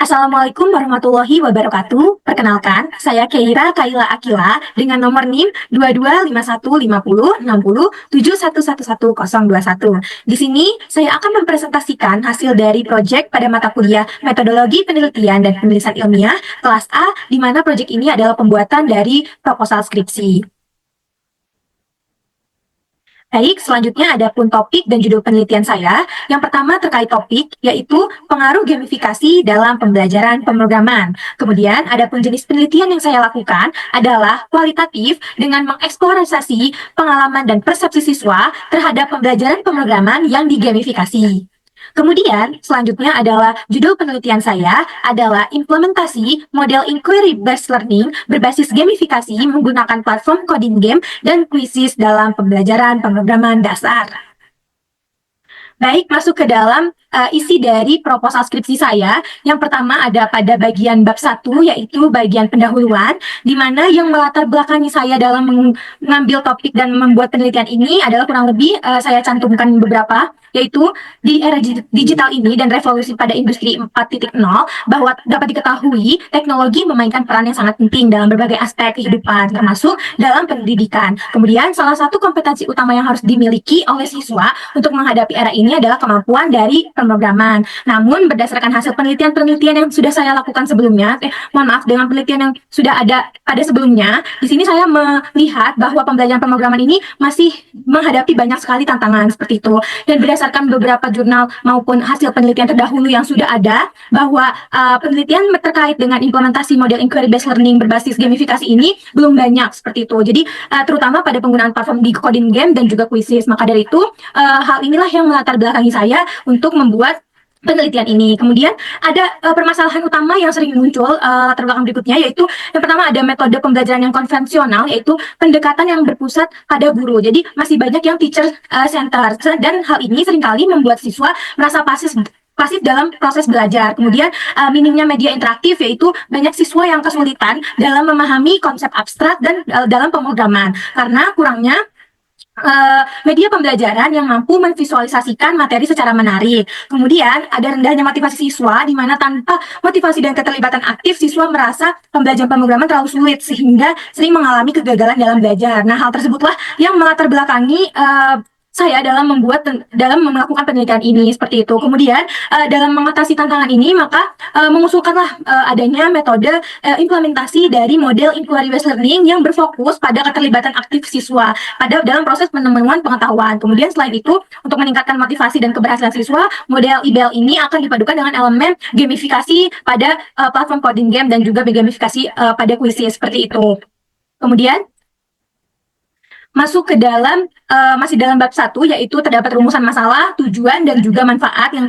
Assalamualaikum warahmatullahi wabarakatuh. Perkenalkan, saya Keira Kaila Akila dengan nomor NIM 22515060711121. Di sini, saya akan mempresentasikan hasil dari proyek pada mata kuliah Metodologi Penelitian dan Penulisan Ilmiah kelas A, di mana proyek ini adalah pembuatan dari proposal skripsi. Baik, selanjutnya ada pun topik dan judul penelitian saya. Yang pertama terkait topik, yaitu pengaruh gamifikasi dalam pembelajaran pemrograman. Kemudian, ada pun jenis penelitian yang saya lakukan adalah kualitatif dengan mengeksplorasi pengalaman dan persepsi siswa terhadap pembelajaran pemrograman yang digamifikasi. Kemudian, selanjutnya adalah judul penelitian saya adalah implementasi model inquiry based learning berbasis gamifikasi menggunakan platform coding game dan quizzes dalam pembelajaran pemrograman dasar. Baik, masuk ke dalam isi dari proposal skripsi saya. Yang pertama ada pada bagian bab 1, yaitu bagian pendahuluan, di mana yang melatar belakangi saya dalam mengambil topik dan membuat penelitian ini adalah kurang lebih saya cantumkan beberapa, yaitu di era digital ini dan revolusi pada industri 4.0, bahwa dapat diketahui teknologi memainkan peran yang sangat penting dalam berbagai aspek kehidupan, termasuk dalam pendidikan. Kemudian salah satu kompetensi utama yang harus dimiliki oleh siswa untuk menghadapi era ini adalah kemampuan dari pemrograman. Namun berdasarkan hasil penelitian-penelitian yang sudah saya lakukan sebelumnya, dengan penelitian yang sudah ada pada sebelumnya, di sini saya melihat bahwa pembelajaran pemrograman ini masih menghadapi banyak sekali tantangan seperti itu. Dan berdasarkan beberapa jurnal maupun hasil penelitian terdahulu yang sudah ada, bahwa penelitian terkait dengan implementasi model inquiry based learning berbasis gamifikasi ini belum banyak seperti itu. Jadi terutama pada penggunaan platform di coding game dan juga quizzes. Maka dari itu hal inilah yang melatar belakangi saya untuk membuat penelitian ini. Kemudian ada permasalahan utama yang sering muncul latar belakang berikutnya, yaitu yang pertama ada metode pembelajaran yang konvensional, yaitu pendekatan yang berpusat pada guru. Jadi masih banyak yang teacher center, dan hal ini seringkali membuat siswa merasa pasif dalam proses belajar. Kemudian minimnya media interaktif, yaitu banyak siswa yang kesulitan dalam memahami konsep abstrak dan dalam pemrograman karena kurangnya media pembelajaran yang mampu memvisualisasikan materi secara menarik. Kemudian ada rendahnya motivasi siswa, di mana tanpa motivasi dan keterlibatan aktif, siswa merasa pembelajaran pemrograman terlalu sulit sehingga sering mengalami kegagalan dalam belajar. Nah, hal tersebutlah yang melatar belakangi saya dalam melakukan penelitian ini seperti itu. Kemudian dalam mengatasi tantangan ini, maka mengusulkanlah adanya metode implementasi dari model inquiry based learning yang berfokus pada keterlibatan aktif siswa dalam proses penemuan pengetahuan. Kemudian selain itu, untuk meningkatkan motivasi dan keberhasilan siswa, model IBEL ini akan dipadukan dengan elemen gamifikasi pada platform coding game dan juga gamifikasi pada kuis seperti itu. Kemudian masuk ke dalam masih dalam bab 1, yaitu terdapat rumusan masalah, tujuan dan juga manfaat yang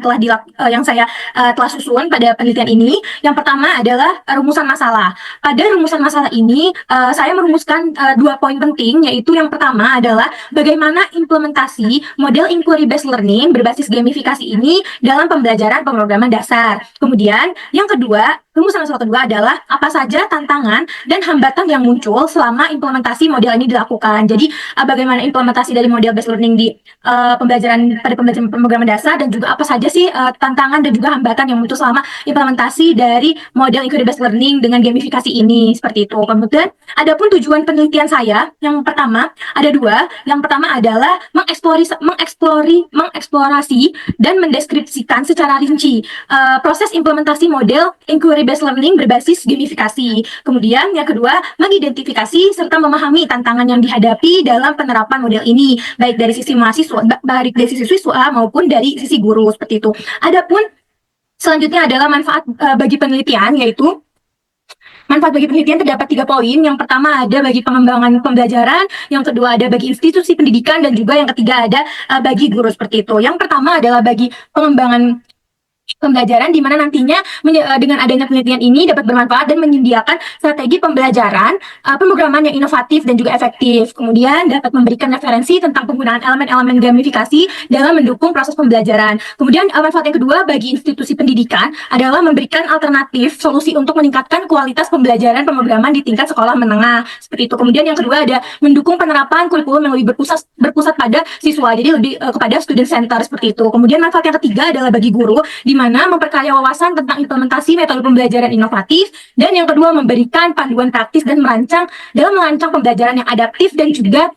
saya telah susun pada penelitian ini. Yang pertama adalah rumusan masalah. Pada rumusan masalah ini saya merumuskan 2 poin penting, yaitu yang pertama adalah bagaimana implementasi model inquiry based learning berbasis gamifikasi ini dalam pembelajaran pemrograman dasar. Kemudian yang kedua, rumusan masalah kedua adalah apa saja tantangan dan hambatan yang muncul selama implementasi model ini dilakukan. Jadi bagaimana implementasi dari model based learning di pembelajaran pemrograman dasar, dan juga apa saja sih tantangan dan juga hambatan yang muncul selama implementasi dari model inquiry based learning dengan gamifikasi ini seperti itu. Kemudian adapun tujuan penelitian saya yang pertama ada 2. Yang pertama adalah mengeksplorasi dan mendeskripsikan secara rinci proses implementasi model inquiry based learning berbasis gamifikasi. Kemudian yang kedua, mengidentifikasi serta memahami tantangan yang dihadapi dalam penerapan model ini, baik dari sisi mahasiswa, baik dari sisi siswa maupun dari sisi guru seperti itu. Adapun selanjutnya adalah manfaat bagi penelitian, yaitu manfaat bagi penelitian terdapat 3 poin. Yang pertama ada bagi pengembangan pembelajaran, yang kedua ada bagi institusi pendidikan, dan juga yang ketiga ada bagi guru seperti itu. Yang pertama adalah bagi pengembangan pembelajaran, di mana nantinya dengan adanya penelitian ini dapat bermanfaat dan menyediakan strategi pembelajaran pemrograman yang inovatif dan juga efektif. Kemudian dapat memberikan referensi tentang penggunaan elemen-elemen gamifikasi dalam mendukung proses pembelajaran. Kemudian manfaat yang kedua bagi institusi pendidikan adalah memberikan alternatif solusi untuk meningkatkan kualitas pembelajaran pemrograman di tingkat sekolah menengah seperti itu. Kemudian yang kedua ada mendukung penerapan kurikulum yang lebih berpusat pada siswa, jadi lebih kepada student center seperti itu. Kemudian manfaat yang ketiga adalah bagi guru, di mana mana memperkaya wawasan tentang implementasi metode pembelajaran inovatif, dan yang kedua memberikan panduan praktis dan dalam merancang pembelajaran yang adaptif dan juga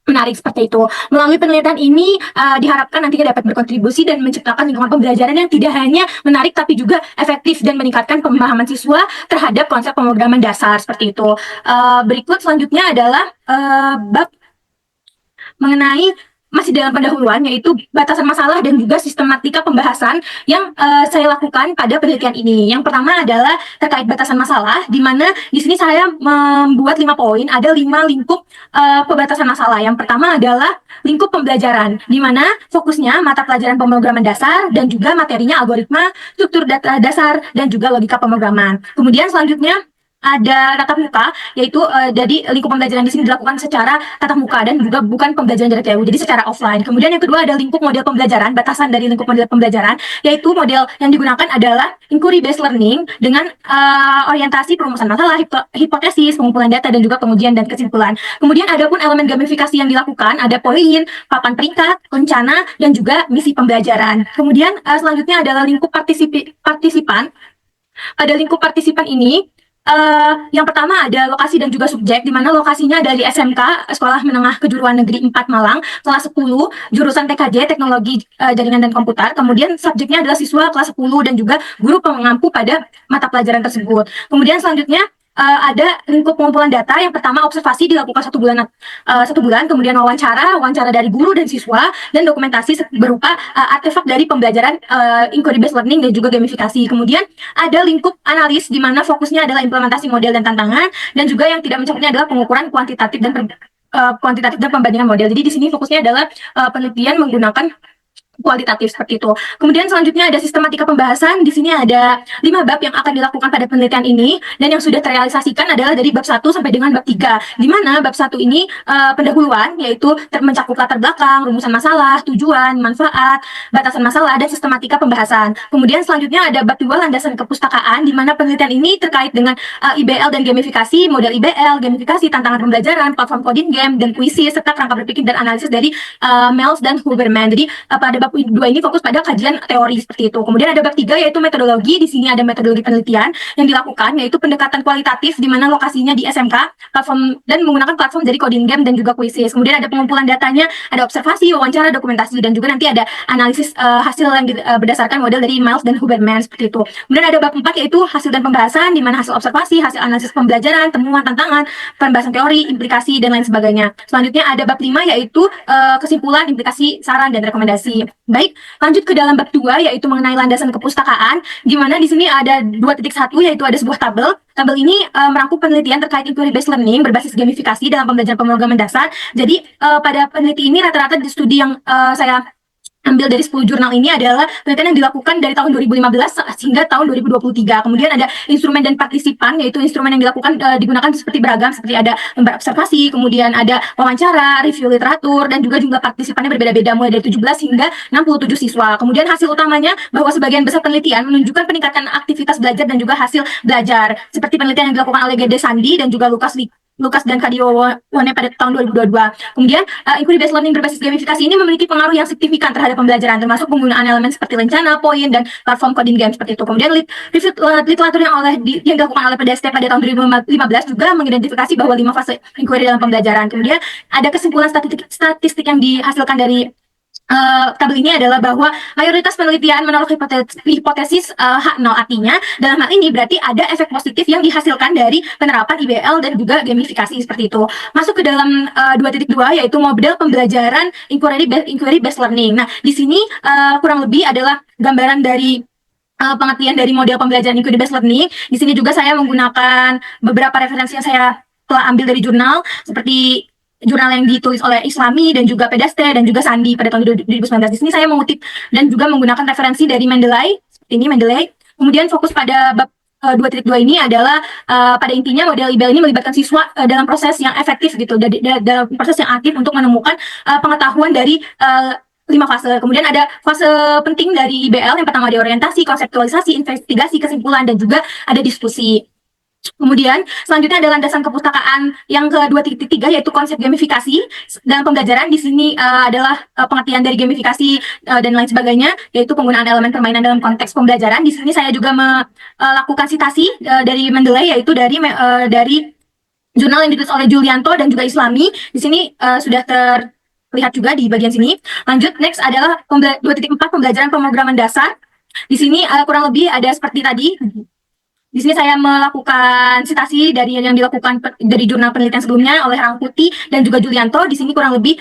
menarik seperti itu. Melalui penelitian ini diharapkan nantinya dapat berkontribusi dan menciptakan lingkungan pembelajaran yang tidak hanya menarik tapi juga efektif dan meningkatkan pemahaman siswa terhadap konsep pemrograman dasar seperti itu. Berikut selanjutnya adalah bab mengenai masih dalam pendahuluan, yaitu batasan masalah dan juga sistematika pembahasan yang saya lakukan pada penelitian ini. Yang pertama adalah terkait batasan masalah, di mana di sini saya membuat 5 poin, ada 5 lingkup pembatasan masalah. Yang pertama adalah lingkup pembelajaran, di mana fokusnya mata pelajaran pemrograman dasar dan juga materinya algoritma, struktur data dasar, dan juga logika pemrograman. Kemudian selanjutnya ada tatap muka, yaitu jadi lingkup pembelajaran di sini dilakukan secara tatap muka dan juga bukan pembelajaran jarak jauh, jadi secara offline. Kemudian yang kedua ada lingkup model pembelajaran, batasan dari lingkup model pembelajaran, yaitu model yang digunakan adalah inquiry based learning dengan orientasi perumusan masalah, hipotesis, pengumpulan data, dan juga pengujian dan kesimpulan. Kemudian ada pun elemen gamifikasi yang dilakukan, ada poin, papan peringkat, rencana, dan juga misi pembelajaran. Kemudian selanjutnya adalah lingkup partisipan. Pada lingkup partisipan ini, yang pertama ada lokasi dan juga subjek, di mana lokasinya ada di SMK, Sekolah Menengah Kejuruan Negeri 4 Malang, kelas 10, jurusan TKJ, Teknologi Jaringan dan Komputer. Kemudian subjeknya adalah siswa kelas 10 dan juga guru pengampu pada mata pelajaran tersebut. Kemudian selanjutnya ada lingkup pengumpulan data. Yang pertama observasi dilakukan 1 bulan, kemudian wawancara dari guru dan siswa, dan dokumentasi berupa artefak dari pembelajaran inquiry based learning dan juga gamifikasi. Kemudian ada lingkup analis, di mana fokusnya adalah implementasi model dan tantangan, dan juga yang tidak mencapainya adalah pengukuran kuantitatif dan pembandingan model. Jadi di sini fokusnya adalah penelitian menggunakan kualitatif seperti itu. Kemudian selanjutnya ada sistematika pembahasan. Di sini ada 5 bab yang akan dilakukan pada penelitian ini, dan yang sudah terrealisasikan adalah dari bab 1 sampai dengan bab 3. Di mana bab 1 ini pendahuluan, yaitu mencakup latar belakang, rumusan masalah, tujuan, manfaat, batasan masalah, dan sistematika pembahasan. Kemudian selanjutnya ada bab 2 landasan kepustakaan, di mana penelitian ini terkait dengan IBL dan gamifikasi, model IBL, gamifikasi, tantangan pembelajaran, platform coding game, dan kuisi, serta kerangka berpikir dan analisis dari Miles dan Huberman. Jadi pada bab 2 ini fokus pada kajian teori seperti itu. Kemudian ada bab 3 yaitu metodologi. Di sini ada metodologi penelitian yang dilakukan, yaitu pendekatan kualitatif, di mana lokasinya di SMK, platform dan menggunakan platform dari coding game dan juga kuisis. Kemudian ada pengumpulan datanya, ada observasi, wawancara, dokumentasi, dan juga nanti ada analisis hasil yang berdasarkan model dari Miles dan Huberman seperti itu. Kemudian ada bab 4 yaitu hasil dan pembahasan, di mana hasil observasi, hasil analisis pembelajaran, temuan, tantangan, pembahasan teori, implikasi, dan lain sebagainya. Selanjutnya ada bab 5 yaitu kesimpulan, implikasi, saran, dan rekomendasi. Baik, lanjut ke dalam bab 2 yaitu mengenai landasan kepustakaan, di mana di sini ada 2.1 yaitu ada sebuah tabel. Tabel ini merangkum penelitian terkait inquiry based learning berbasis gamifikasi dalam pembelajaran pemrograman dasar. Jadi pada peneliti ini rata-rata di studi yang saya ambil dari 10 jurnal ini adalah penelitian yang dilakukan dari tahun 2015 hingga tahun 2023. Kemudian ada instrumen dan partisipan, yaitu instrumen yang dilakukan digunakan seperti beragam, seperti ada lembar observasi, kemudian ada wawancara, review literatur, dan juga jumlah partisipannya berbeda-beda mulai dari 17 hingga 67 siswa. Kemudian hasil utamanya bahwa sebagian besar penelitian menunjukkan peningkatan aktivitas belajar dan juga hasil belajar, seperti penelitian yang dilakukan oleh Gede Sandi dan juga Lukas dan Kadio Wane pada tahun 2022. Kemudian, inquiry based learning berbasis gamifikasi ini memiliki pengaruh yang signifikan terhadap pembelajaran, termasuk penggunaan elemen seperti rencana, poin, dan platform coding game seperti itu. Kemudian, review literatur yang dilakukan oleh PDST pada tahun 2015 juga mengidentifikasi bahwa 5 fase inquiry dalam pembelajaran. Kemudian, ada kesimpulan statistik yang dihasilkan dari tabel ini adalah bahwa mayoritas penelitian menolak hipotesis H0, artinya dalam hal ini berarti ada efek positif yang dihasilkan dari penerapan IBL dan juga gamifikasi seperti itu. Masuk ke dalam 2.2 yaitu model pembelajaran inquiry based learning. Nah, di sini kurang lebih adalah gambaran dari pengertian dari model pembelajaran inquiry based learning. Di sini juga saya menggunakan beberapa referensi yang saya telah ambil dari jurnal, seperti jurnal yang ditulis oleh Islami dan juga Pedastre dan juga Sandi pada tahun 2019. Di sini saya mengutip dan juga menggunakan referensi dari Mendeley, seperti ini Mendeley. Kemudian fokus pada bab 2.2 ini adalah pada intinya model IBL ini melibatkan siswa dalam proses yang efektif gitu, dalam proses yang aktif untuk menemukan pengetahuan dari 5 fase. Kemudian ada fase penting dari IBL, yang pertama ada orientasi, konseptualisasi, investigasi, kesimpulan, dan juga ada diskusi. Kemudian selanjutnya ada landasan kepustakaan yang ke-2.3 yaitu konsep gamifikasi dalam pembelajaran. Di sini adalah pengertian dari gamifikasi dan lain sebagainya, yaitu penggunaan elemen permainan dalam konteks pembelajaran. Di sini saya juga melakukan citasi dari Mendeley, yaitu dari jurnal yang ditulis oleh Julianto dan juga Islami. Di sini sudah terlihat juga di bagian sini. Lanjut, next adalah 2.4 pembelajaran pemrograman dasar. Di sini kurang lebih ada seperti tadi. Di sini saya melakukan citasi dari yang dilakukan dari jurnal penelitian sebelumnya oleh Rangkuti dan juga Julianto. Di sini kurang lebih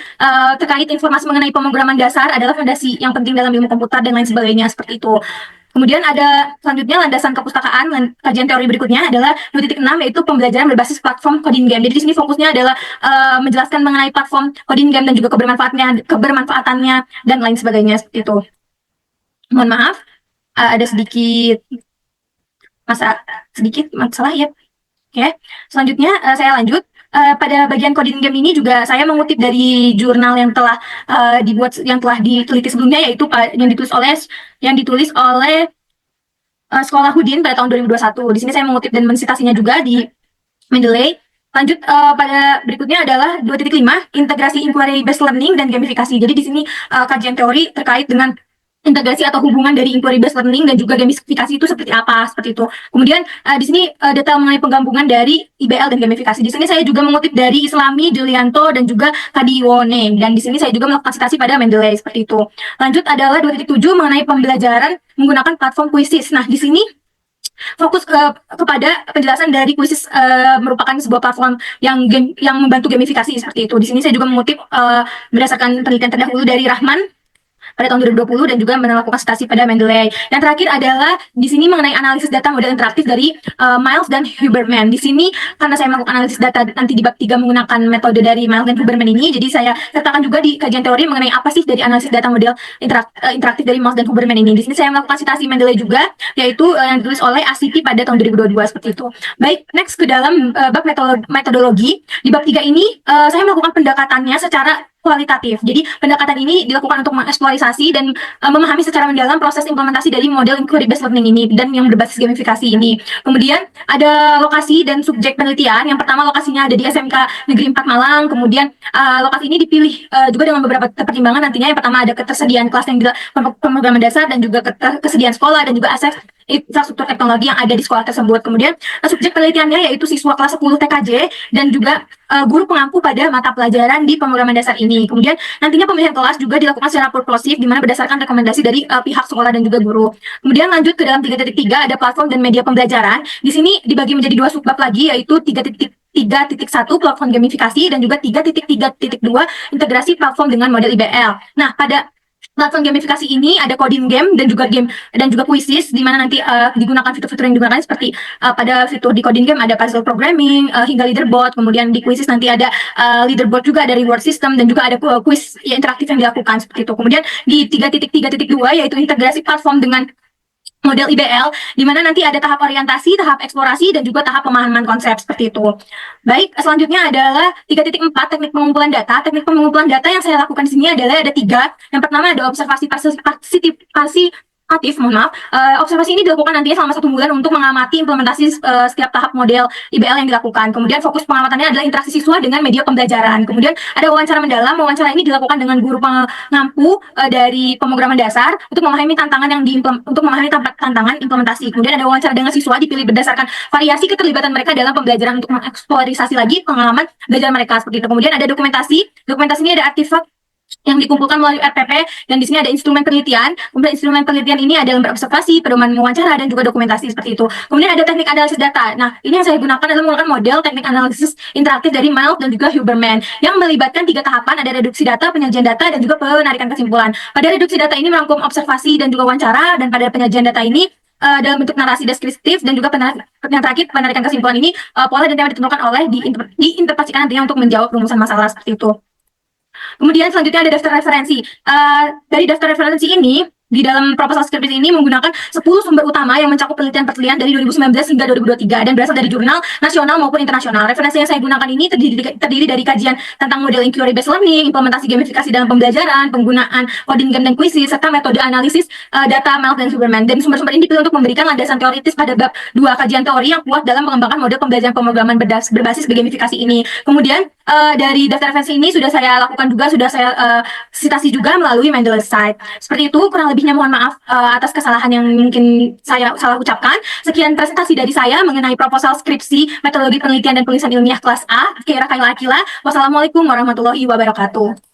terkait informasi mengenai pemrograman dasar adalah fondasi yang penting dalam ilmu komputer dan lain sebagainya seperti itu. Kemudian ada selanjutnya landasan kepustakaan, kajian teori berikutnya adalah 2.6 yaitu pembelajaran berbasis platform coding game. Jadi di sini fokusnya adalah menjelaskan mengenai platform coding game dan juga kebermanfaatannya dan lain sebagainya seperti itu. Mohon maaf, ada sedikit masalah ya. Oke, selanjutnya saya lanjut. Pada bagian coding game ini juga saya mengutip dari jurnal yang telah diteliti sebelumnya, yaitu yang ditulis oleh Sekolah Houdin pada tahun 2021. Di sini saya mengutip dan mensitasinya juga di Mendeley. Lanjut pada berikutnya adalah 2.5 integrasi inquiry based learning dan gamifikasi. Jadi di sini kajian teori terkait dengan integrasi atau hubungan dari inquiry based learning dan juga gamifikasi itu seperti apa, seperti itu. Kemudian di sini detail mengenai penggabungan dari IBL dan gamifikasi. Di sini saya juga mengutip dari Islami, Julianto dan juga Kadiwone, dan di sini saya juga melakukan citasi pada Mendeley seperti itu. Lanjut adalah 2.7 mengenai pembelajaran menggunakan platform Quizzes. Nah, di sini fokus kepada penjelasan dari Quizzes merupakan sebuah platform yang membantu gamifikasi seperti itu. Di sini saya juga mengutip berdasarkan penelitian terdahulu dari Rahman pada tahun 2020 dan juga melakukan citasi pada Mendeley. Yang terakhir adalah di sini mengenai analisis data model interaktif dari Miles dan Huberman. Di sini karena saya melakukan analisis data nanti di bab 3 menggunakan metode dari Miles dan Huberman ini, jadi saya sertakan juga di kajian teori mengenai apa sih dari analisis data model interaktif dari Miles dan Huberman ini. Di sini saya melakukan citasi Mendeley juga, yaitu yang ditulis oleh ACP pada tahun 2022 seperti itu. Baik, next ke dalam bab metodologi. Di bab 3 ini saya melakukan pendekatannya secara kualitatif. Jadi pendekatan ini dilakukan untuk mengeksplorasi dan memahami secara mendalam proses implementasi dari model inquiry based learning ini dan yang berbasis gamifikasi ini. Kemudian ada lokasi dan subjek penelitian. Yang pertama lokasinya ada di SMK Negeri 4 Malang. Kemudian lokasi ini dipilih juga dengan beberapa pertimbangan nantinya. Yang pertama ada ketersediaan kelas yang pemrograman dasar dan juga kesediaan sekolah dan juga akses infrastruktur teknologi yang ada di sekolah tersebut. Kemudian subjek penelitiannya yaitu siswa kelas 10 TKJ dan juga guru pengampu pada mata pelajaran di pemrograman dasar ini. Kemudian nantinya pemilihan kelas juga dilakukan secara purposif di mana berdasarkan rekomendasi dari pihak sekolah dan juga guru. Kemudian lanjut ke dalam 3.3 ada platform dan media pembelajaran. Di sini dibagi menjadi 2 subbab lagi, yaitu 3.1 platform gamifikasi dan juga 3.3.2 integrasi platform dengan model IBL. Nah, pada platform gamifikasi ini ada coding game dan juga quizzes, di mana nanti digunakan fitur-fitur yang digunakan seperti pada fitur di coding game ada puzzle programming hingga leaderboard. Kemudian di quizzes nanti ada leaderboard juga, ada reward system dan juga ada quiz interaktif yang dilakukan seperti itu. Kemudian di 3.3.2 yaitu integrasi platform dengan model IBL, di mana nanti ada tahap orientasi, tahap eksplorasi, dan juga tahap pemahaman konsep seperti itu. Baik, selanjutnya adalah 3.4 teknik pengumpulan data. Teknik pengumpulan data yang saya lakukan di sini adalah ada 3. Yang pertama ada observasi partisipasi observasi ini dilakukan nantinya selama 1 bulan untuk mengamati implementasi setiap tahap model IBL yang dilakukan. Kemudian fokus pengamatannya adalah interaksi siswa dengan media pembelajaran. Kemudian ada wawancara mendalam. Wawancara ini dilakukan dengan guru pengampu dari pemrograman dasar untuk memahami tantangan tantangan implementasi. Kemudian ada wawancara dengan siswa dipilih berdasarkan variasi keterlibatan mereka dalam pembelajaran untuk mengeksplorasi lagi pengalaman belajar mereka seperti itu. Kemudian ada dokumentasi. Dokumentasi ini ada artefak yang dikumpulkan melalui RPP, dan di sini ada instrumen penelitian. Kemudian instrumen penelitian ini ada lembar observasi, pedoman wawancara, dan juga dokumentasi seperti itu. Kemudian ada teknik analisis data. Nah, ini yang saya gunakan adalah menggunakan model teknik analisis interaktif dari Miles dan juga Huberman yang melibatkan 3 tahapan, ada reduksi data, penyajian data, dan juga penarikan kesimpulan. Pada reduksi data ini merangkum observasi dan juga wawancara, dan pada penyajian data ini dalam bentuk narasi deskriptif, dan juga yang terakhir penarikan kesimpulan ini pola dan tema ditentukan oleh diinterpretasikan nantinya untuk menjawab rumusan masalah seperti itu. Kemudian selanjutnya ada daftar referensi. Dari daftar referensi ini di dalam proposal skripsi ini menggunakan 10 sumber utama yang mencakup penelitian-penelitian dari 2019 hingga 2023 dan berasal dari jurnal nasional maupun internasional. Referensi yang saya gunakan ini terdiri dari kajian tentang model inquiry based learning, implementasi gamifikasi dalam pembelajaran, penggunaan coding game dan kuisi, serta metode analisis data Mel dan Huberman. Dan sumber-sumber ini dipilih untuk memberikan landasan teoritis pada bab 2 kajian teori yang kuat dalam mengembangkan model pembelajaran pemrograman berbasis gamifikasi ini. Kemudian dari daftar referensi ini sudah saya lakukan juga, sudah saya citasi juga melalui Mendeley site. Seperti itu, kurang lebihnya mohon maaf atas kesalahan yang mungkin saya salah ucapkan. Sekian presentasi dari saya mengenai proposal skripsi metodologi penelitian dan penulisan ilmiah kelas A, Keira Kaila Akila. Wassalamualaikum warahmatullahi wabarakatuh.